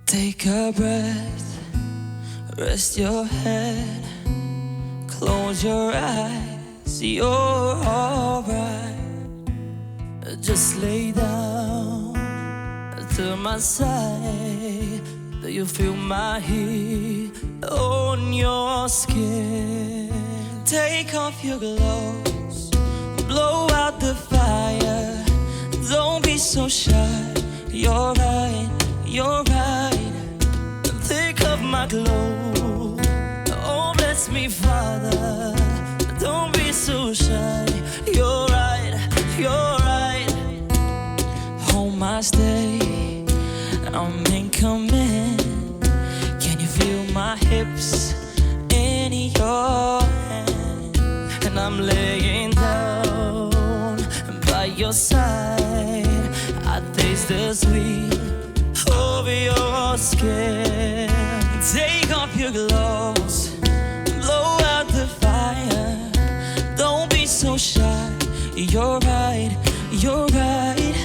Take a breath, rest your head, close your eyes, you're alright. Just lay down to my side. Do you feel my heat on your skin? Take off your clothes, blow out the fire. Don't be so shy, you're right, you're right. Take off my clothes, oh bless me Father. Don't be so shy, you're right, you're right. Hold my stay, I'm incoming. Can you feel my hips in your hand? And I'm laying down by your side. I taste the sweet of your skin. Take off your clothes, blow out the fire. Don't be so shy, you're right, you're right.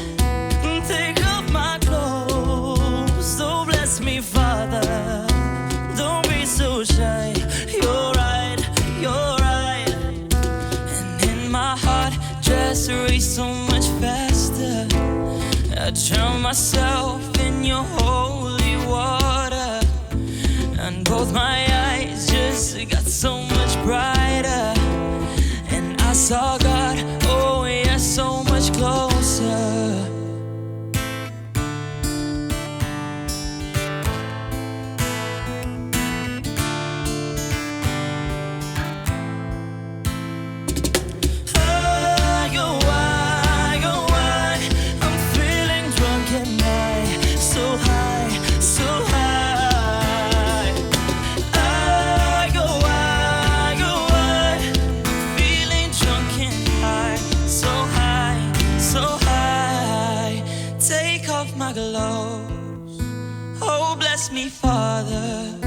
Take off my clothes, oh bless me Father. Don't be so shy, you're right, you're right. And in my heart, just race so much faster. I drown myself in your holy water, and both my eyes just got so much brighter. And I saw God, oh yeah, so much closer. My gloves, oh bless me Father.